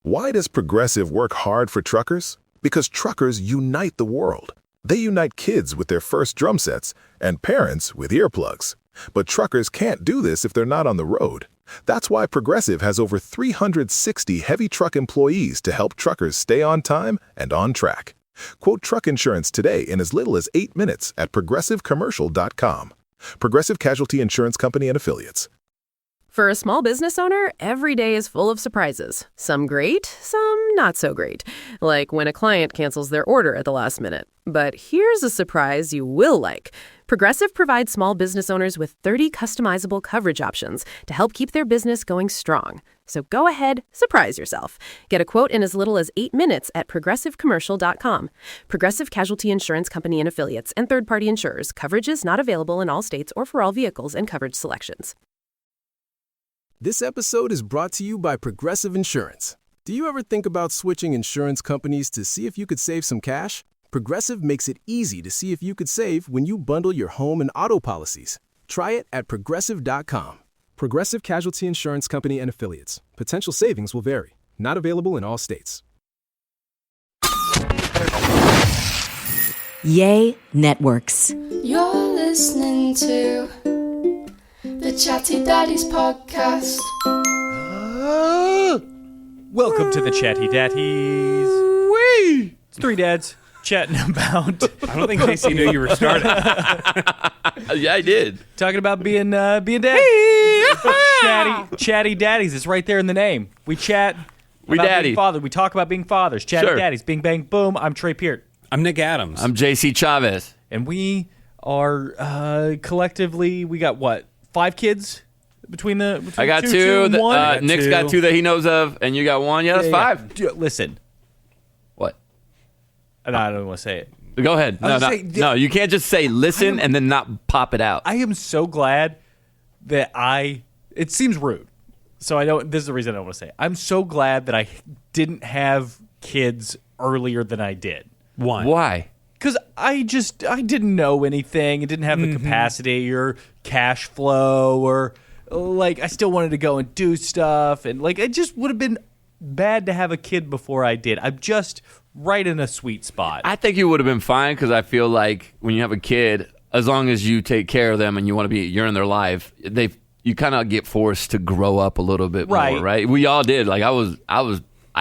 Why does Progressive work hard for truckers? Because truckers unite the world. They unite kids with their first drum sets and parents with earplugs. But truckers can't do this if they're not on the road. That's why Progressive has over 360 heavy truck employees to help truckers stay on time and on track. Quote truck insurance today in as little as 8 minutes at progressivecommercial.com. Progressive Casualty Insurance Company and Affiliates. For a small business owner, every day is full of surprises. Some great, some not so great. Like when a client cancels their order at the last minute. But here's a surprise you will like. Progressive provides small business owners with 30 customizable coverage options to help keep their business going strong. So go ahead, surprise yourself. Get a quote in as little as 8 minutes at progressivecommercial.com. Progressive Casualty Insurance Company and Affiliates and third-party insurers. Coverage is not available in all states or for all vehicles and coverage selections. This episode is brought to you by Progressive Insurance. Do you ever think about switching insurance companies to see if you could save some cash? Progressive makes it easy to see if you could save when you bundle your home and auto policies. Try it at Progressive.com. Progressive Casualty Insurance Company and Affiliates. Potential savings will vary. Not available in all states. Yay Networks. You're listening to the Chatty Daddies podcast. Welcome to the Chatty Daddies. Wee! It's three dads chatting about. I don't think Casey knew you were starting. Yeah, I did. Talking about being dads. Chatty daddies. It's right there in the name. We chat. We about daddy. being father. We talk about being fathers. Chatty Sure. daddies. Bing bang boom. I'm Trey Peart, I'm Nick Adams. I'm JC Chavez. and we are collectively. We got what? 5 kids between I got two and one. I got Nick's 2. got 2 that he knows of, and you got 1. Yeah, that's 5. Listen, What? and I don't want to say it. Go ahead. I was saying- No, you can't just say listen and then not pop it out. I am so glad that it seems rude. So this is the reason I don't want to say it. I'm so glad that I didn't have kids earlier than I did. Why? Because I didn't know anything. I didn't have the capacity or cash flow or like I still wanted to go and do stuff. And like it just would have been bad to have a kid before I did. I'm just right in a sweet spot. I think you would have been fine because I feel like when you have a kid, as long as you take care of them and you're in their life, you kind of get forced to grow up a little bit more, right? We all did. Like I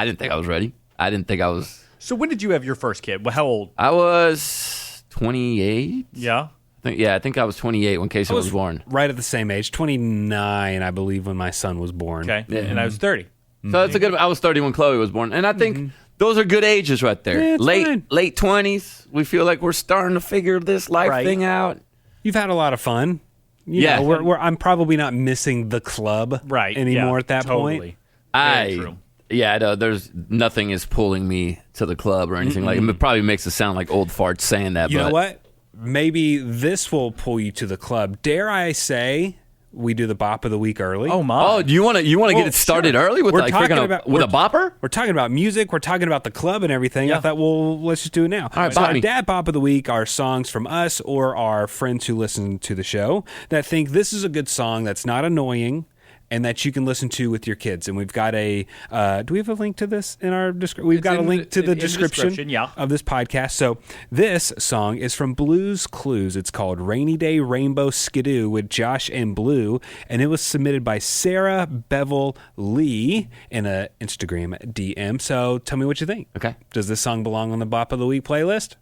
didn't think I was ready. I didn't think I was. So when did you have your first kid? Well, how old? I was 28. Yeah. I think I was 28 when Casey was born. Right at the same age, 29, I believe, when my son was born. Okay. Yeah. And I was 30. So that's a good. I was 30 when Chloe was born, and I think those are good ages right there. Yeah, it's fine. Late 20s. We feel like we're starting to figure this life thing out. You've had a lot of fun. Yeah. I'm probably not missing the club anymore at that point. Very true. Yeah, no, there's nothing is pulling me to the club or anything like. It probably makes it sound like old farts saying that. You know what? Maybe this will pull you to the club. Dare I say we do the bop of the week early? Oh my! Oh, do you want to get it started early with We're like talking freaking about- with a bopper? We're talking about music. We're talking about the club and everything. Yeah. I thought, well, let's just do it now. All right, so bop our me. dad bop of the week are songs from us or our friends who listen to the show that think this is a good song that's not annoying and that you can listen to with your kids. And we've got do we have a link to this in our description? We've got a link to the description of this podcast. So this song is from Blues Clues. It's called Rainy Day Rainbow Skidoo with Josh and Blue. And it was submitted by Sarah Bevel Lee in a Instagram DM. So tell me what you think. Okay. Does this song belong on the Bop of the Week playlist?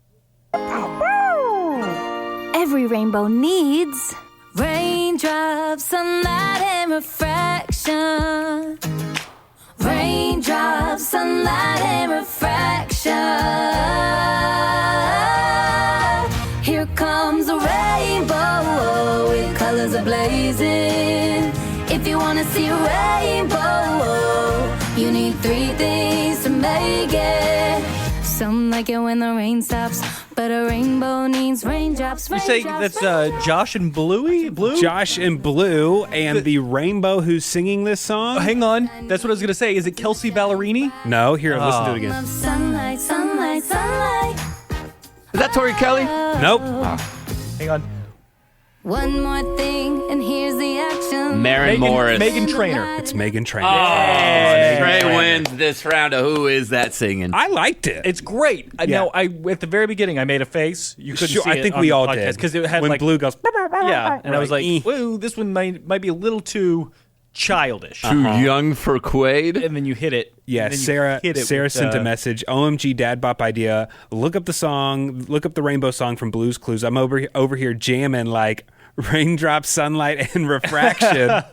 Every rainbow needs raindrops, sunlight, and refraction. Raindrops, sunlight, and refraction. Here comes a rainbow with colors ablazing. If you want to see a rainbow, you need 3 things to make it. Some like it when the rain stops, but a rainbow needs raindrops. You say that's Josh and Bluey? Blue? Josh and Blue and the rainbow who's singing this song? Hang on. That's what I was going to say. Is it Kelsey Ballerini? No, here, listen to it again. Sunlight, sunlight, sunlight. Is that Tori Kelly? Nope. Hang on. One more thing, and here's the action. Maren Morris. Megan Trainor. It's Megan Trainor. Trey wins this round of Who Is That Singing? I liked it. It's great. Now, at the very beginning, I made a face. You couldn't see I it think on we the all podcast did. because it had when like Blue goes. yeah, and I was like, Right. "Whoa, this one might be a little too childish." Too young for Quaid? And then you hit it. Yeah, and then you Sarah hit it Sarah with, sent a message. OMG Dad Bop idea. Look up the song. Look up the Rainbow song from Blue's Clues. I'm over here jamming like raindrop, sunlight, and refraction.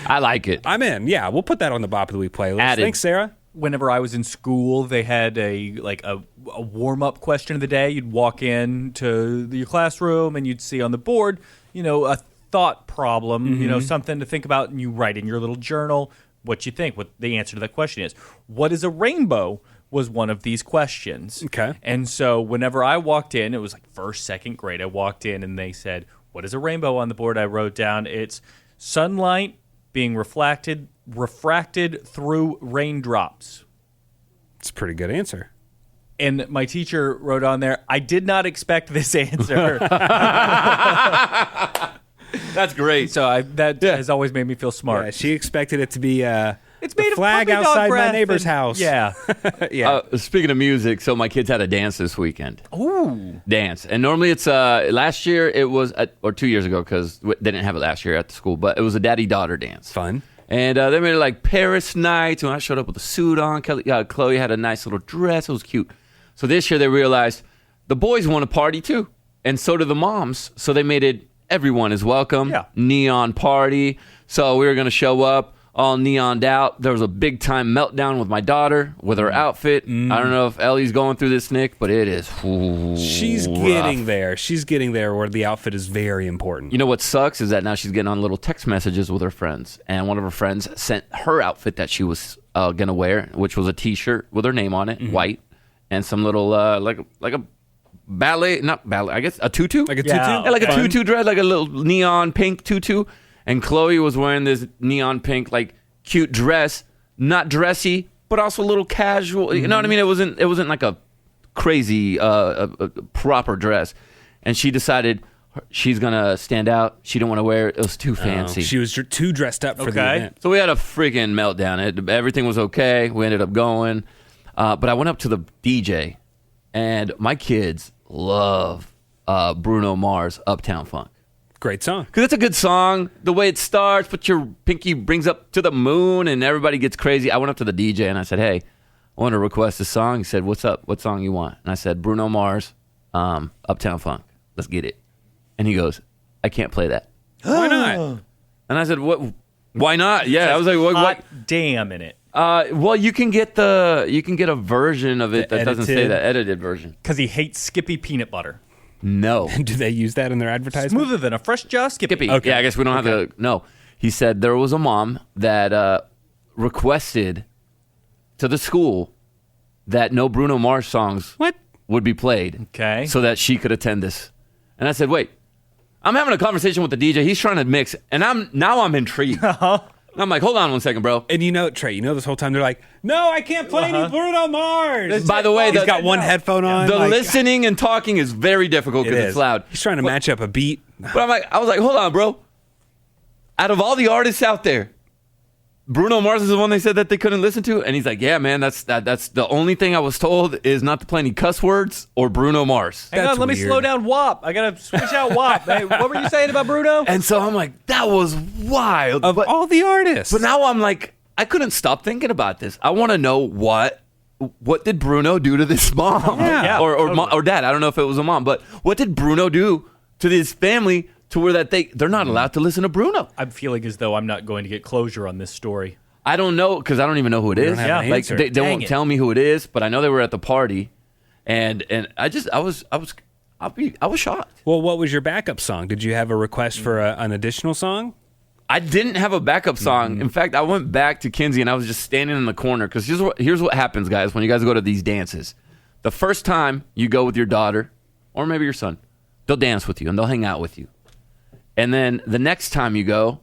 I like it. I'm in. Yeah, we'll put that on the Bop of the Week playlist. Added. Thanks, Sarah. Whenever I was in school, they had a warm up question of the day. You'd walk in to your classroom and you'd see on the board, a thought problem, something to think about, and you write in your little journal what you think, what the answer to that question is. What is a rainbow? Was one of these questions. Okay. And so whenever I walked in, it was like first, second grade. I walked in and they said, "What is a rainbow?" On the board, I wrote down, it's sunlight being refracted through raindrops. It's a pretty good answer. And my teacher wrote on there, "I did not expect this answer." That's great. So that has always made me feel smart. Yeah, she expected it to be It's the made flag of puppy dog outside my breath neighbor's and- house. Yeah. Yeah. Speaking of music, so my kids had a dance this weekend. Ooh. Dance. And normally it's, last year it was, or 2 years ago, because they didn't have it last year at the school, but it was a daddy-daughter dance. Fun. And they made it like Paris nights. When I showed up with a suit on, Chloe had a nice little dress. It was cute. So this year they realized the boys want to party too. And so do the moms. So they made it everyone is welcome. Yeah. Neon party. So we were going to show up all neoned out. There was a big time meltdown with my daughter with her outfit. I don't know if Ellie's going through this, Nick, but it is She's rough. getting there. She's getting there where the outfit is very important. You know what sucks is that now she's getting on little text messages with her friends, and one of her friends sent her outfit that she was gonna wear, which was a T-shirt with her name on it, white, and some little like a ballet, not ballet, I guess a tutu, Like a Yeah. tutu? Yeah, like a Fun. tutu dress, like a little neon pink tutu, and Chloe was wearing this neon pink like cute dress, not dressy, but also a little casual. You know what I mean? It wasn't like a crazy a proper dress, and she decided she's gonna stand out. She didn't want to wear it. It was too fancy. She was too dressed up for the Okay. event. So we had a freaking meltdown. Everything was okay. We ended up going. But I went up to the DJ, and my kids love Bruno Mars' Uptown Funk. Great song. Because it's a good song. The way it starts, but your pinky brings up to the moon, and everybody gets crazy. I went up to the DJ, and I said, "Hey, I want to request a song." He said, "What's up? What song you want?" And I said, "Bruno Mars, Uptown Funk. Let's get it." And he goes, "I can't play that." Why not? And I said, "What? Why not?" Yeah, I was like, "What?" Hot damn in it. Well, you can get a version of it The that doesn't say edited? that edited version. Because he hates Skippy peanut butter. No, Do they use that in their advertisement? Smoother than a fresh jaw Skippy. Skippy. Okay. Yeah, I guess we don't have to. No, he said there was a mom that requested to the school that no Bruno Mars songs would be played. Okay. So that she could attend this. And I said, wait, I'm having a conversation with the DJ. He's trying to mix, and I'm intrigued. I'm like, hold on one second, bro. And Trey, this whole time they're like, no, I can't play any Bruno Mars. By the way, He's got one headphone on. The like, listening and talking is very difficult it because is. it's loud. He's trying to match up a beat. But I was like, hold on, bro. Out of all the artists out there, Bruno Mars is the one they said that they couldn't listen to, and he's like, yeah, man, that's the only thing I was told is not to play any cuss words or Bruno Mars. Hang on, let me slow down WAP. I got to switch out WAP. Hey, what were you saying about Bruno? And so I'm like, that was wild. Of all the artists. But now I'm like, I couldn't stop thinking about this. I want to know what did Bruno do to this mom? Yeah, or totally. or dad. I don't know if it was a mom, but what did Bruno do to this family to where that they're not allowed to listen to Bruno? I'm feeling as though I'm not going to get closure on this story. I don't know because I don't even know who it is. don't have an Like answer. they Dang won't it. tell me who it is, but I know they were at the party, and I was shocked. Well, what was your backup song? Did you have a request for an additional song? I didn't have a backup song. Mm-hmm. In fact, I went back to Kinsey and I was just standing in the corner because here's what happens, guys, when you guys go to these dances. The first time you go with your daughter or maybe your son, they'll dance with you and they'll hang out with you. And then the next time you go,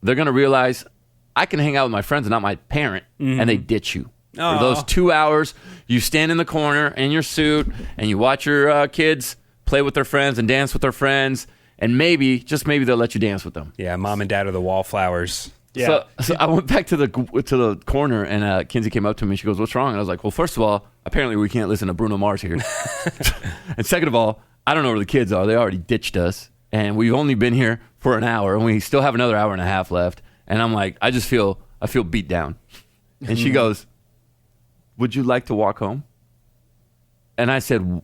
they're going to realize I can hang out with my friends and not my parent, and they ditch you. For those 2 hours, you stand in the corner in your suit and you watch your kids play with their friends and dance with their friends, and maybe, just maybe, they'll let you dance with them. Yeah, mom and dad are the wallflowers. Yeah. So I went back to the corner, and Kinsey came up to me. She goes, "What's wrong?" And I was like, "Well, first of all, apparently we can't listen to Bruno Mars here, and second of all, I don't know where the kids are. They already ditched us, and we've only been here for an hour, and we still have another hour and a half left." And I'm like, I feel beat down. And she goes, "Would you like to walk home?" And I said,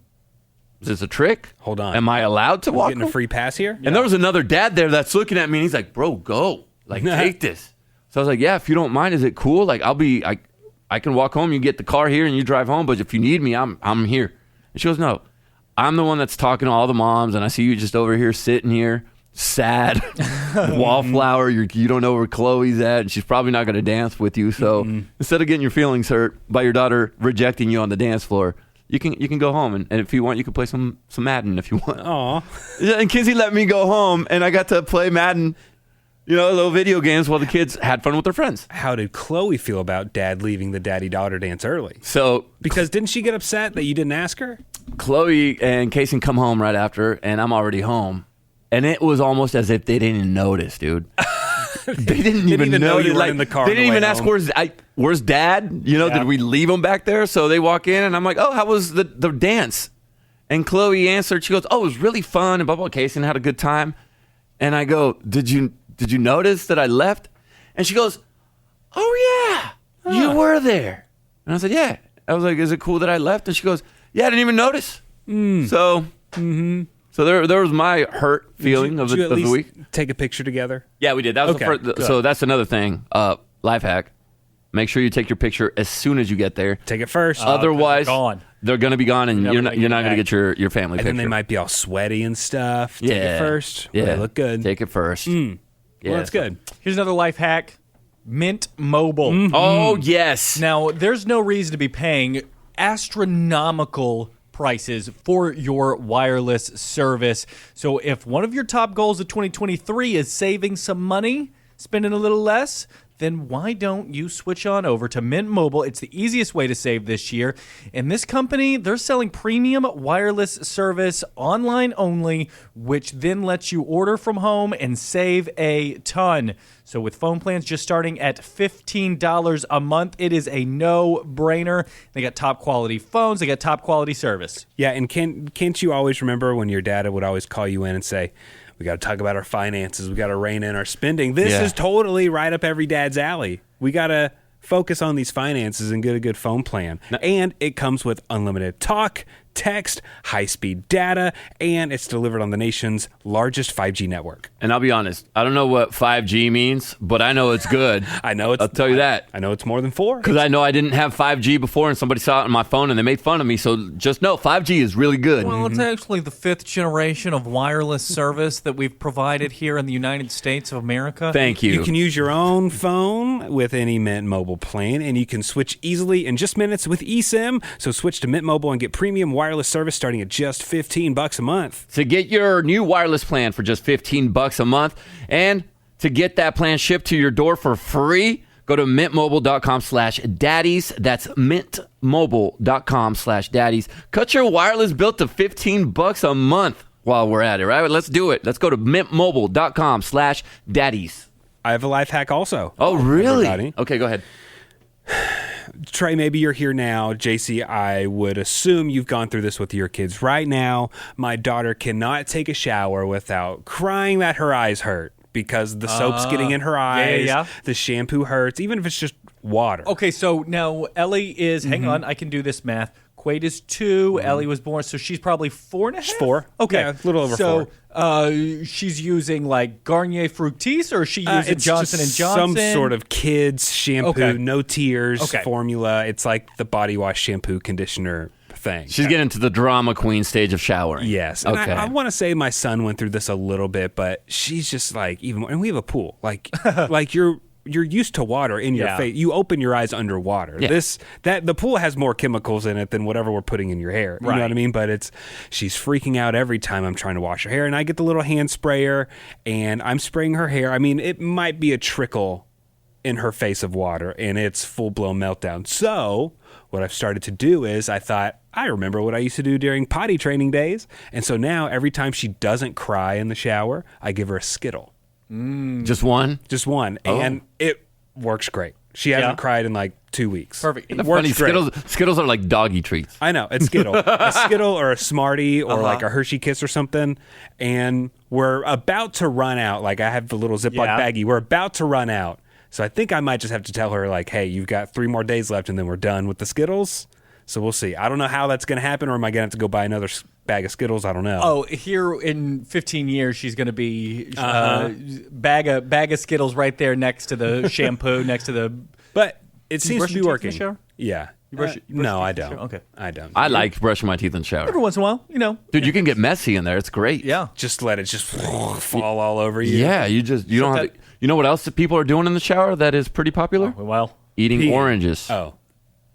"Is this a trick? Hold on. Am I allowed to walk Getting a home?" free pass here? And there was another dad there that's looking at me, and he's like, "Bro, go. Like, take this." So I was like, "Yeah, if you don't mind, is it cool? Like, I can walk home. You get the car here and you drive home. But if you need me, I'm here." And she goes, "No, I'm the one that's talking to all the moms, and I see you just over here sitting here, sad, wallflower. You don't know where Chloe's at, and she's probably not going to dance with you. So instead of getting your feelings hurt by your daughter rejecting you on the dance floor, you can go home, and if you want, you can play some Madden if you want." Aw. And Kinsey let me go home, and I got to play Madden, little video games while the kids had fun with their friends. How did Chloe feel about dad leaving the daddy-daughter dance early? So Because didn't she get upset that you didn't ask her? Chloe and Kaysen come home right after, and I'm already home. And it was almost as if they didn't even notice, dude. They didn't even know you were like, in the car. They on the didn't even way ask, home. where's dad? Did we leave him back there? So they walk in, and I'm like, "Oh, how was the dance?" And Chloe answered. She goes, "Oh, it was really fun." And blah, blah, Kaysen had a good time. And I go, Did you notice that I left?" And she goes, "Oh, yeah, you were there." And I said, "Yeah." I was like, "Is it cool that I left?" And she goes, "Yeah, I didn't even notice." So... So there was my hurt feeling Did of you at the least week. take a picture together? Yeah, we did. That was Okay, the first. So that's another thing. Life hack: make sure you take your picture as soon as you get there. Take it first. Otherwise, gone. they're going to be gone, and you're not going to get your family and picture. then they might be all sweaty and stuff. Take Yeah. it first. Yeah, They look good. Take it first. Well, that's good. Here's another life hack. Mint Mobile. Oh yes. Now, there's no reason to be paying astronomical prices for your wireless service. So if one of your top goals of 2023 is saving some money, spending a little less, then why don't you switch on over to Mint Mobile? It's the easiest way to save this year. And this company, they're selling premium wireless service online only, which then lets you order from home and save a ton. So with phone plans just starting at $15 a month, it is a no-brainer. They got top quality phones. They got top quality service. Yeah, and can't you always remember when your dad would always call you in and say, "We got to talk about our finances. We got to rein in our spending." This is totally right up every dad's alley. We got to focus on these finances and get a good phone plan. And it comes with unlimited talk, text, high-speed data, and it's delivered on the nation's largest 5G network. And I'll be honest, I don't know what 5G means, but I know it's good. I'll tell you that. I know it's more than 4. Because I know I didn't have 5G before, and somebody saw it on my phone, and they made fun of me. So just know 5G is really good. Well, it's actually the 5th generation of wireless service that we've provided here in the United States of America. Thank you. You can use your own phone with any Mint Mobile plan, and you can switch easily in just minutes with eSIM. So switch to Mint Mobile and get premium wireless service starting at just $15 a month. To get your new wireless plan for just $15 a month, and to get that plan shipped to your door for free, go to mintmobile.com/daddies. That's mintmobile.com/daddies. Cut your wireless bill to $15 a month while we're at it, right? Let's do it. Let's go to mintmobile.com/daddies. I have a life hack also. Oh, really? Everybody. Okay, go ahead. Trey, maybe you're here now. JC, I would assume you've gone through this with your kids. Right now, my daughter cannot take a shower without crying that her eyes hurt because the soap's getting in her eyes. Yeah. The shampoo hurts, even if it's just water. Okay, so now Ellie is, hang on, I can do this math. Quaid is 2. Ellie was born, so she's probably 4.5? She's 4. Okay. Yeah, a little over 4. So she's using like Garnier Fructis, or is she using it's Johnson & just Johnson? some sort of kids shampoo, Okay. no tears Okay. formula. It's like the body wash, shampoo, conditioner thing. She's getting to the drama queen stage of showering. Yes. And Okay. I want to say my son went through this a little bit, but she's just like even more. And we have a pool. Like like you're used to water in your face. You open your eyes underwater. Yeah. The pool has more chemicals in it than whatever we're putting in your hair. You know what I mean? But she's freaking out every time I'm trying to wash her hair, and I get the little hand sprayer and I'm spraying her hair. I mean, it might be a trickle in her face of water, and it's full-blown meltdown. So what I've started to do is I thought, I remember what I used to do during potty training days. And so now every time she doesn't cry in the shower, I give her a Skittle. Just one? Just one. And it works great. She hasn't cried in like 2 weeks. Perfect. It Funny, works great. Skittles are like doggy treats. I know. It's Skittle. A Skittle or a Smartie or like a Hershey Kiss or something. And we're about to run out. Like I have the little Ziploc baggie. We're about to run out. So I think I might just have to tell her like, hey, you've got 3 more days left and then we're done with the Skittles. So we'll see. I don't know how that's going to happen, or am I going to have to go buy another bag of Skittles? I don't know. Oh, here in 15 years, she's going to be bag of Skittles right there next to the shampoo, next to the... But it Do you seems brush to be your teeth in working. the shower? Yeah. You brush No, your I teeth in the don't. shower? Okay. I don't. I like brushing my teeth in the shower. Every once in a while, you know. Dude, you can get messy in there. It's great. Yeah. Just let it just fall all over you. Yeah, you don't have to, you know what else that people are doing in the shower that is pretty popular? Well, Eating oranges. Oh.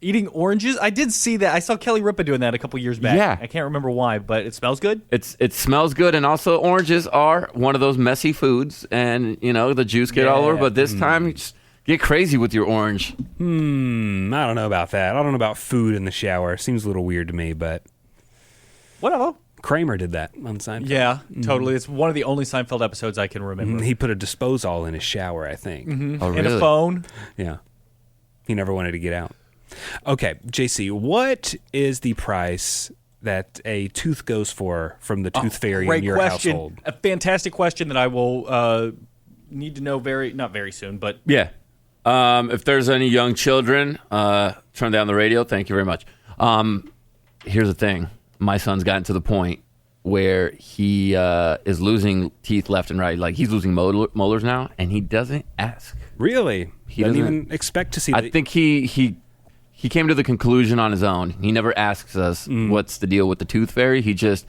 eating oranges. I did see that. I saw Kelly Ripa doing that a couple years back. Yeah. I can't remember why, but it smells good. It smells good, and also oranges are one of those messy foods, and you know the juice get all over. But this time, just get crazy with your orange. I don't know about that. I don't know about food in the shower. Seems a little weird to me, but Whatever. Kramer did that on Seinfeld. Yeah, totally. It's one of the only Seinfeld episodes I can remember. He put a disposal in his shower, I think. Oh, And really? a phone. Yeah. He never wanted to get out. Okay, JC, what is the price that a tooth goes for from the tooth fairy Great in your question. household? A fantastic question that I will need to know not very soon, but Yeah. If there's any young children, turn down the radio. Thank you very much. Here's the thing. My son's gotten to the point where he is losing teeth left and right. Like, he's losing molars now, and he doesn't ask. Really? He Doesn't doesn't- even expect to see I think he came to the conclusion on his own. He never asks us what's the deal with the tooth fairy. He just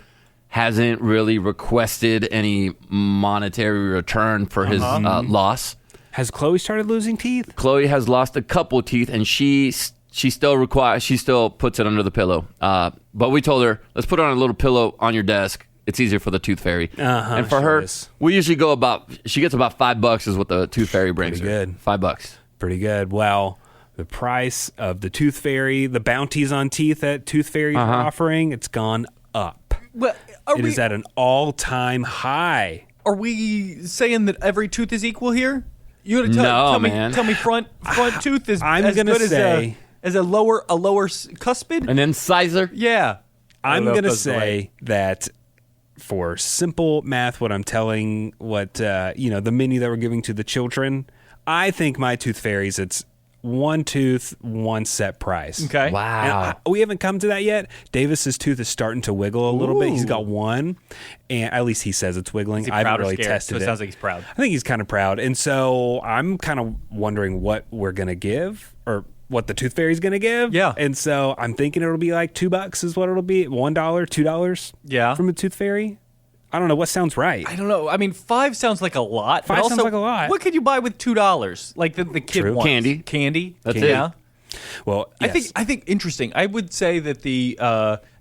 hasn't really requested any monetary return for his loss. Has Chloe started losing teeth? Chloe has lost a couple teeth, and she still puts it under the pillow. But we told her, let's put it on a little pillow on your desk. It's easier for the tooth fairy. And for sure her, is. we usually go she gets about $5 is what the tooth fairy brings Pretty her. good. $5. Pretty good. Well, the price of the tooth fairy, the bounties on teeth that tooth fairies are offering, it's gone up. well, It is at an all-time high. are we saying that every tooth is equal here? You gotta No, tell man. me front tooth is I'm as gonna good say- as a lower cuspid. An incisor? Yeah, I'm going to say that for simple math, what I'm telling, the menu that we're giving to the children, I think my tooth fairies, it's one tooth, one set price. Okay. Wow. And we haven't come to that yet. Davis's tooth is starting to wiggle a little bit. He's got one, and at least he says it's wiggling. Is he I haven't proud or really scared? tested So it sounds like he's proud. I think he's kind of proud, and so I'm kind of wondering what we're gonna give, or what the tooth fairy's gonna give. Yeah. And so I'm thinking it'll be like $2 is what it'll be. $1, $2. Yeah. From the tooth fairy. I don't know what sounds right. I don't know. I mean, $5 sounds like a lot. but 5 sounds also, like a lot. What could you buy with $2? Like the kid True. wants Candy. That's yeah. it. Well, yes. I think interesting. I would say that the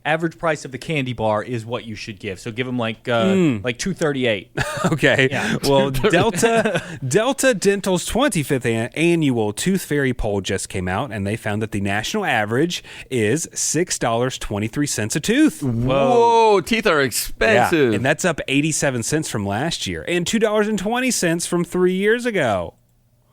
average price of the candy bar is what you should give. So give them like $2.38. Okay. Yeah. Well, Delta Dental's 25th annual Tooth Fairy poll just came out, and they found that the national average is $6.23 a tooth. Whoa, teeth are expensive. And that's up 87 cents from last year, and $2.20 from 3 years ago.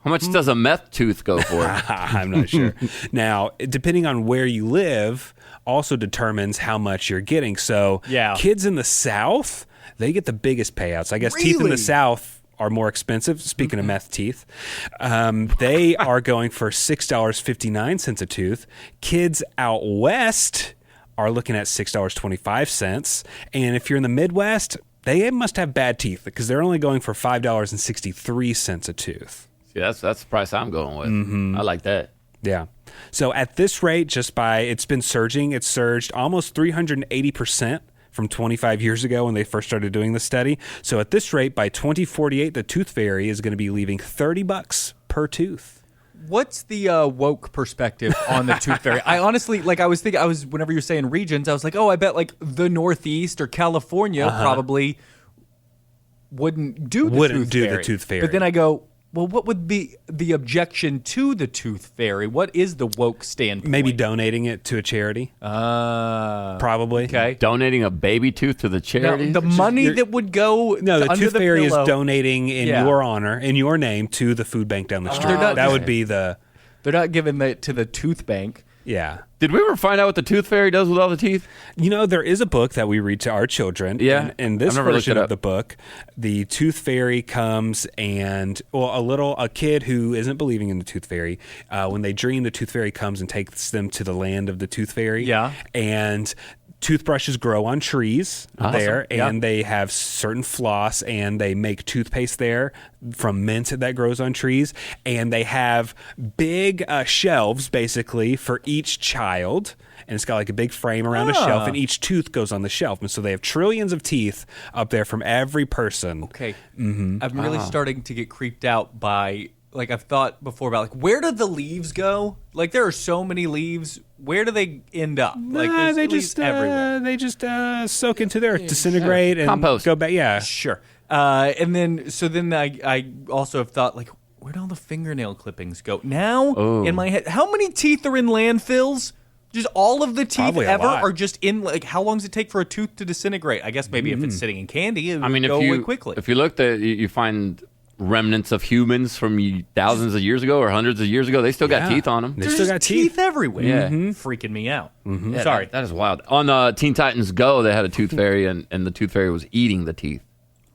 How much does a meth tooth go for? I'm not sure. Now, depending on where you live, also determines how much you're getting. So, Yeah. kids in the South, they get the biggest payouts. I guess teeth in Really? the South are more expensive. Speaking of meth teeth, they are going for $6.59 a tooth. Kids out west are looking at $6.25, and if you're in the Midwest, they must have bad teeth because they're only going for $5.63 a tooth. See, that's the price I'm going with. I like that. Yeah. So at this rate, it's been surging. It's surged almost 380% from 25 years ago when they first started doing the study. So at this rate, by 2048, the tooth fairy is going to be leaving $30 per tooth. What's the woke perspective on the tooth fairy? I honestly, whenever you're saying regions, I was like, oh, I bet like the Northeast or California probably wouldn't do the tooth fairy. the tooth fairy. But then I go, Well, what would be the objection to the tooth fairy? What is the woke standpoint? Maybe donating it to a charity. Probably. Okay. Donating a baby tooth to the Now, charity? the money that would go No, the under Tooth Fairy is pillow, donating in your honor, in your name, to the food bank down the street. That would be the They're not giving it to the tooth bank. yeah. Did we ever find out what the tooth fairy does with all the teeth? You know, there is a book that we read to our children. Yeah. And in this I've never looked version it of up. the book, the Tooth Fairy comes and, a kid who isn't believing in the Tooth Fairy, when they dream, the Tooth Fairy comes and takes them to the land of the Tooth Fairy. Yeah. And toothbrushes grow on trees there, Yeah. and they have certain floss, and they make toothpaste there from mint that grows on trees, and they have big shelves basically for each child, and it's got like a big frame around a shelf, and each tooth goes on the shelf, and so they have trillions of teeth up there from every person. Okay. I'm really starting to get creeped out by, like, I've thought before about, like, where do the leaves go? Like, there are so many leaves. Where do they end up? Like, there's they leaves just everywhere. they just soak into the earth, disintegrate, and Compost. go back. Yeah, Sure. And then I also have thought, like, where'd all the fingernail clippings go? Now, in my head, how many teeth are in landfills? Just all of the teeth Probably a ever lot. are just in, like, how long does it take for a tooth to disintegrate? I guess maybe if it's sitting in candy, it would I mean, go if away you quickly. if you looked at, you find remnants of humans from thousands of years ago or hundreds of years ago. They still got Yeah. teeth on them. They There's still got teeth everywhere. Yeah. Freaking me out. Yeah, Sorry. that is wild. On Teen Titans Go, they had a tooth fairy, and the tooth fairy was eating the teeth.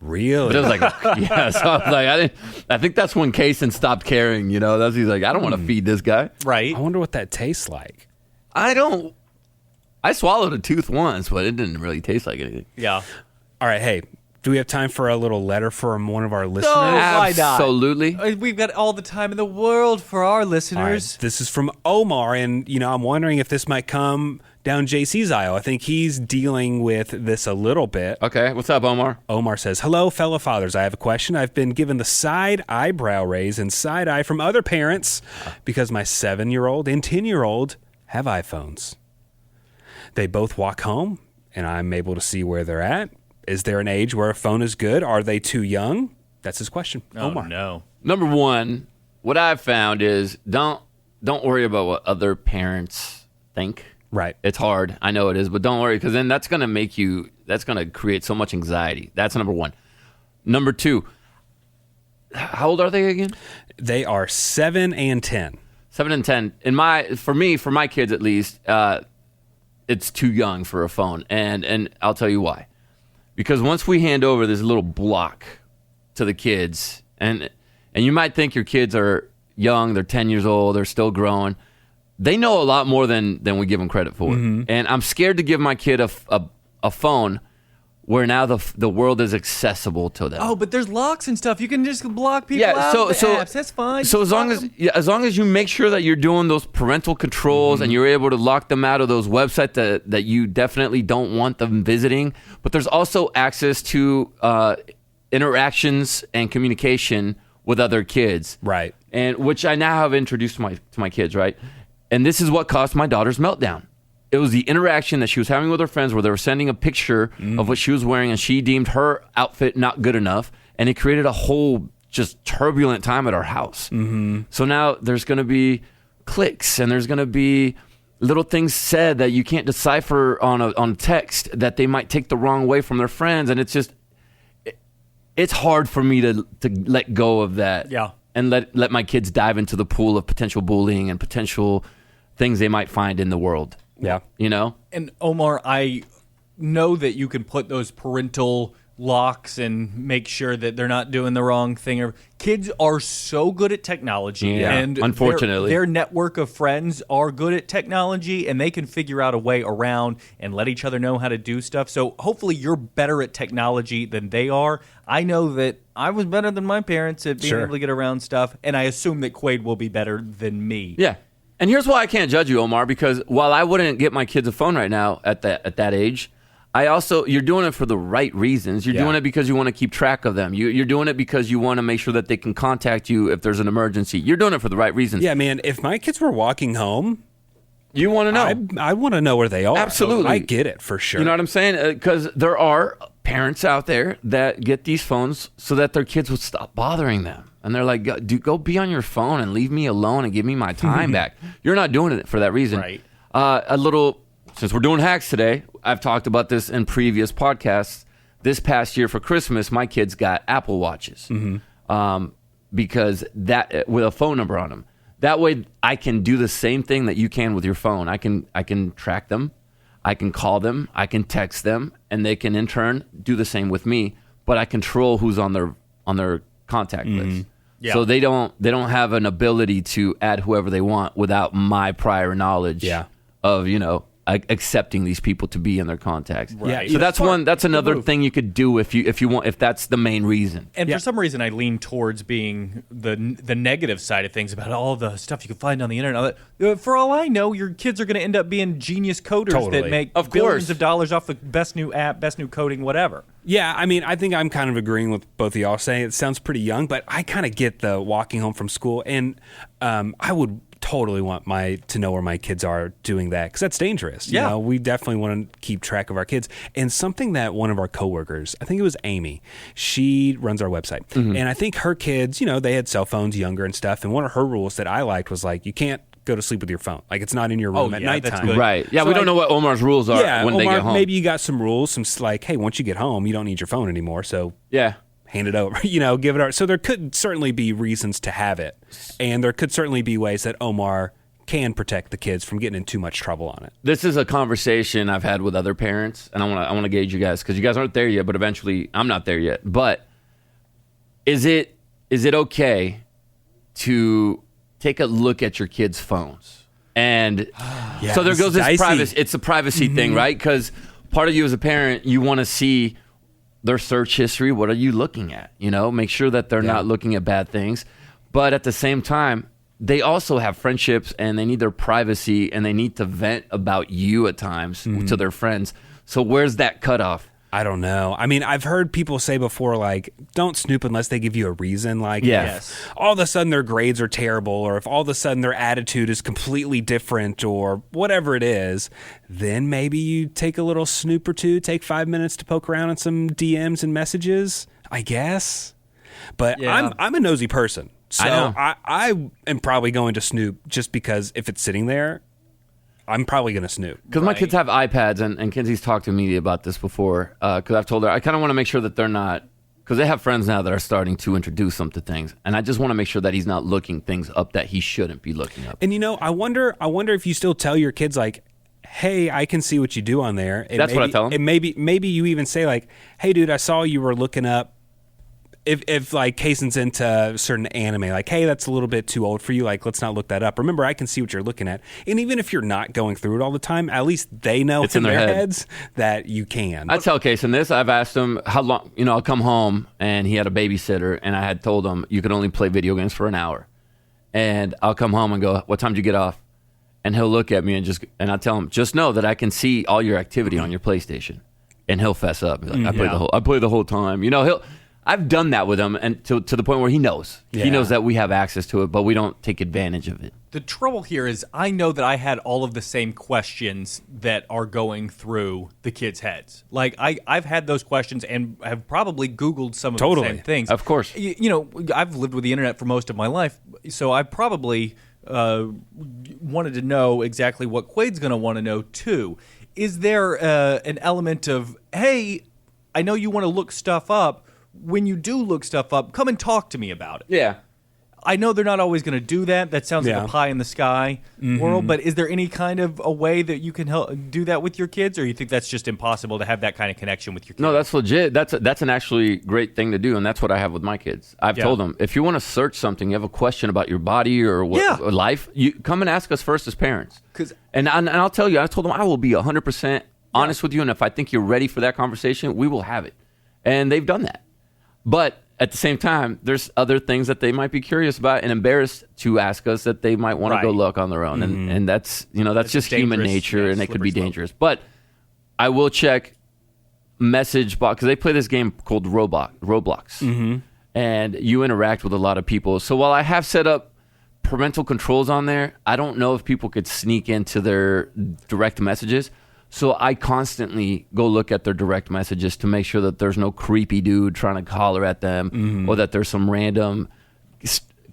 really. But it was like, yeah. So I was like, I think that's when Kaysen stopped caring. You know, he's like, I don't want to feed this guy. Right. I wonder what that tastes like. I swallowed a tooth once, but it didn't really taste like anything. Yeah. All right, hey, do we have time for a little letter from one of our listeners? Why not? Absolutely. We've got all the time in the world for our All right, listeners. this is from Omar, and I'm wondering if this might come down JC's aisle. I think he's dealing with this a little bit. Okay, what's up, Omar? Omar says, "Hello, fellow fathers. I have a question. I've been given the side eyebrow raise and side eye from other parents because my 7-year-old and 10-year-old have iPhones. They both walk home, and I'm able to see where they're at. Is there an age where a phone is good? Are they too young?" That's his question. Omar. no. Number one, what I've found is don't worry about what other parents think. Right. It's hard. I know it is, but don't worry, because then that's going to create so much anxiety. That's number one. Number two, how old are they again? They are 7 and 10. 7 and 10. For my kids at least, it's too young for a phone, and I'll tell you why. Because once we hand over this little block to the kids, and you might think your kids are young, they're 10 years old, they're still growing. They know a lot more than we give them credit for. Mm-hmm. And I'm scared to give my kid a phone where now the world is accessible to them. Oh, but there's locks and stuff. You can just block people out of the apps. That's fine. So as long as you make sure that you're doing those parental controls and you're able to lock them out of those websites that you definitely don't want them visiting, but there's also access to interactions and communication with other kids, Right. And which I now have introduced to my kids, right? And this is what caused my daughter's meltdown. It was the interaction that she was having with her friends where they were sending a picture of what she was wearing and she deemed her outfit not good enough. And it created a whole just turbulent time at our house. Mm-hmm. So now there's going to be clicks and there's going to be little things said that you can't decipher on text that they might take the wrong way from their friends. And it's hard for me to let go of that. Yeah. And let my kids dive into the pool of potential bullying and potential things they might find in the world. Yeah. You know? And Omar, I know that you can put those parental locks and make sure that they're not doing the wrong thing. Kids are so good at technology, Yeah, and unfortunately. their network of friends are good at technology, and they can figure out a way around and let each other know how to do stuff. So hopefully you're better at technology than they are. I know that I was better than my parents at being able to get around stuff, and I assume that Quaid will be better than me. Yeah. And here's why I can't judge you, Omar, because while I wouldn't get my kids a phone right now at that age, you're doing it for the right reasons. You're doing it because you want to keep track of them. You're doing it because you want to make sure that they can contact you if there's an emergency. You're doing it for the right reasons. Yeah, man, if my kids were walking home, you want to know. I want to know where they are. Absolutely. I get it for sure. You know what I'm saying? Because there are parents out there that get these phones so that their kids would stop bothering them. And they're like, dude, go be on your phone and leave me alone and give me my time back. You're not doing it for that reason. Right. Since we're doing hacks today, I've talked about this in previous podcasts. This past year for Christmas, my kids got Apple Watches because that with a phone number on them. That way, I can do the same thing that you can with your phone. I can track them, I can call them, I can text them, and they can in turn do the same with me. But I control who's on their contact list. Yeah. So they don't have an ability to add whoever they want without my prior knowledge of accepting these people to be in their contacts. Right. So that's another thing you could do if you want, if that's the main reason. And for some reason, I lean towards being the negative side of things about all the stuff you can find on the internet. For all I know, your kids are going to end up being genius coders that make billions of dollars off the best new app, best new coding, whatever. Yeah, I mean, I think I'm kind of agreeing with both of y'all saying it sounds pretty young, but I kind of get the walking home from school, and I would totally want to know where my kids are doing that, because that's dangerous. You know, we definitely want to keep track of our kids. And something that one of our coworkers, I think it was Amy, she runs our website, and I think her kids, they had cell phones younger and stuff, and one of her rules that I liked was like, you can't go to sleep with your phone. Like, it's not in your room at nighttime. Right. Yeah, so we don't know what Omar's rules are when they get home. Maybe you got some rules, like, hey, once you get home, you don't need your phone anymore, so hand it over, give it over. So there could certainly be reasons to have it. And there could certainly be ways that Omar can protect the kids from getting in too much trouble on it. This is a conversation I've had with other parents, and I want to gauge you guys, because you guys aren't there yet, but eventually I'm not there yet. But is it okay to take a look at your kids' phones? And so there goes this privacy. It's a privacy thing, right? Because part of you as a parent, you want to see their search history. What are you looking at? Make sure that they're not looking at bad things. But at the same time, they also have friendships, and they need their privacy, and they need to vent about you at times to their friends. So where's that cutoff? I don't know. I mean, I've heard people say before, like, don't snoop unless they give you a reason. Like, if all of a sudden their grades are terrible, or if all of a sudden their attitude is completely different, or whatever it is, then maybe you take a little snoop or two, take 5 minutes to poke around in some DMs and messages, I guess. But I'm a nosy person. So I am probably going to snoop just because if it's sitting there, I'm probably going to snoop. Because my kids have iPads, and Kenzie's talked to me about this before, because I've told her, I kind of want to make sure that they're not, because they have friends now that are starting to introduce them to things, and I just want to make sure that he's not looking things up that he shouldn't be looking up. And I wonder if you still tell your kids, like, hey, I can see what you do on there. And that's what I tell them. And maybe you even say, like, hey, dude, I saw you were looking up, if like Kaysen's into certain anime, like, hey, that's a little bit too old for you, like, let's not look that up. Remember, I can see what you're looking at. And even if you're not going through it all the time, at least they know it's in their heads that you can. I tell Kaysen this. I've asked him how long, I'll come home, and he had a babysitter, and I had told him you could only play video games for an hour. And I'll come home and go, what time did you get off? And he'll look at me and I'll tell him, just know that I can see all your activity on your PlayStation. And he'll fess up. He's like, I play the whole time. I've done that with him, and to the point where he knows. Yeah. He knows that we have access to it, but we don't take advantage of it. The trouble here is I know that I had all of the same questions that are going through the kids' heads. Like, I've had those questions and have probably Googled some of the same things. Of course. I've lived with the internet for most of my life, so I probably wanted to know exactly what Quade's going to want to know, too. Is there an element of, hey, I know you want to look stuff up. When you do look stuff up, come and talk to me about it. Yeah. I know they're not always going to do that. That sounds like a pie in the sky world, but is there any kind of a way that you can help do that with your kids, or you think that's just impossible to have that kind of connection with your kids? No, that's legit. That's an actually great thing to do, and that's what I have with my kids. I've told them, if you want to search something, you have a question about your body or or life, you come and ask us first as parents. And I'll tell you, I told them I will be 100% honest with you, and if I think you're ready for that conversation, we will have it. And they've done that. But at the same time, there's other things that they might be curious about and embarrassed to ask us that they might want to go look on their own. And that's just human nature, and it could be dangerous. But I will check message box, because they play this game called Roblox. And you interact with a lot of people. So while I have set up parental controls on there, I don't know if people could sneak into their direct messages. So I constantly go look at their direct messages to make sure that there's no creepy dude trying to holler at them, or that there's some random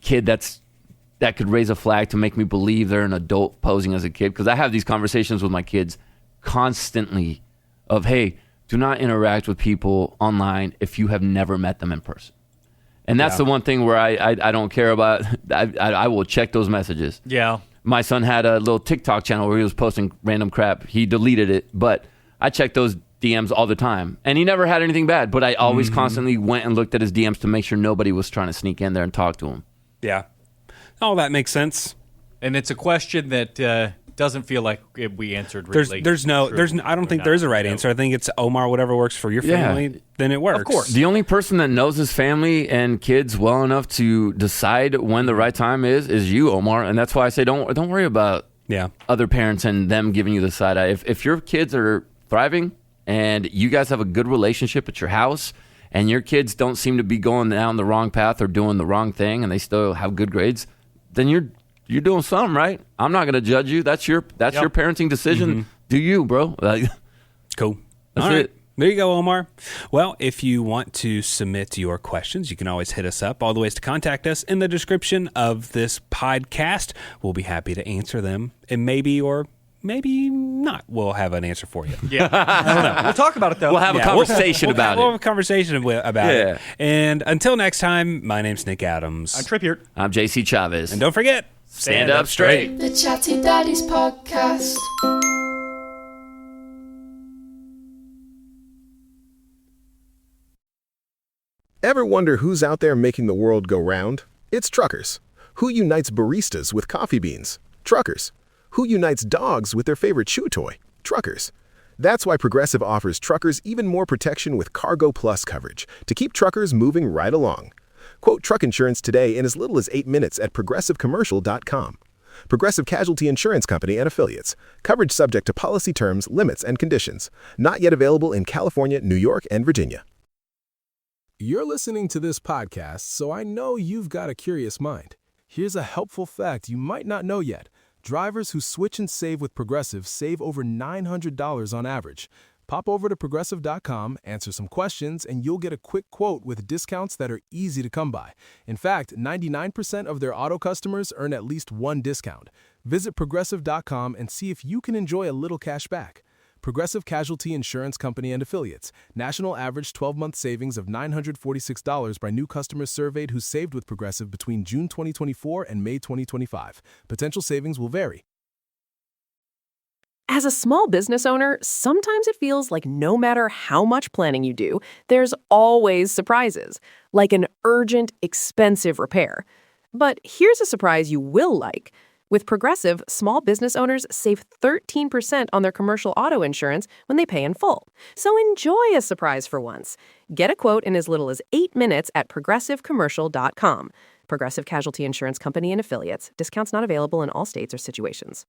kid that could raise a flag to make me believe they're an adult posing as a kid. Because I have these conversations with my kids constantly of, hey, do not interact with people online if you have never met them in person. And that's the one thing where I don't care about. I will check those messages. Yeah. My son had a little TikTok channel where he was posting random crap. He deleted it, but I checked those DMs all the time. And he never had anything bad, but I always constantly went and looked at his DMs to make sure nobody was trying to sneak in there and talk to him. Yeah. All that makes sense. And it's a question that doesn't feel like we answered really. I don't think there's a right answer. I think it's Omar, whatever works for your family, then it works. Of course. The only person that knows his family and kids well enough to decide when the right time is you, Omar. And that's why I say don't worry about other parents and them giving you the side eye. If your kids are thriving and you guys have a good relationship at your house and your kids don't seem to be going down the wrong path or doing the wrong thing and they still have good grades, then you're doing something right. I'm not going to judge you. That's your parenting decision. Do you, bro? Cool. That's All right. it. There you go, Omar. Well, if you want to submit your questions, you can always hit us up. All the ways to contact us in the description of this podcast. We'll be happy to answer them. And maybe not, we'll have an answer for you. Yeah. I don't know. We'll talk about it, though. We'll have a conversation about it. We'll have a conversation about it. And until next time, my name's Nick Adams. I'm Trippier. I'm JC Chavez. And don't forget, stand up straight. The Chatty Daddies Podcast. Ever wonder who's out there making the world go round? It's truckers. Who unites baristas with coffee beans? Truckers. Who unites dogs with their favorite chew toy? Truckers. That's why Progressive offers truckers even more protection with Cargo Plus coverage to keep truckers moving right along. Quote truck insurance today in as little as 8 minutes at progressivecommercial.com. Progressive Casualty Insurance Company and Affiliates. Coverage subject to policy terms, limits, and conditions. Not yet available in California, New York, and Virginia. You're listening to this podcast, so I know you've got a curious mind. Here's a helpful fact you might not know yet. Drivers who switch and save with Progressive save over $900 on average. Pop over to Progressive.com, answer some questions, and you'll get a quick quote with discounts that are easy to come by. In fact, 99% of their auto customers earn at least one discount. Visit Progressive.com and see if you can enjoy a little cash back. Progressive Casualty Insurance Company and Affiliates. National average 12-month savings of $946 by new customers surveyed who saved with Progressive between June 2024 and May 2025. Potential savings will vary. As a small business owner, sometimes it feels like no matter how much planning you do, there's always surprises, like an urgent, expensive repair. But here's a surprise you will like. With Progressive, small business owners save 13% on their commercial auto insurance when they pay in full. So enjoy a surprise for once. Get a quote in as little as 8 minutes at progressivecommercial.com. Progressive Casualty Insurance Company and Affiliates. Discounts not available in all states or situations.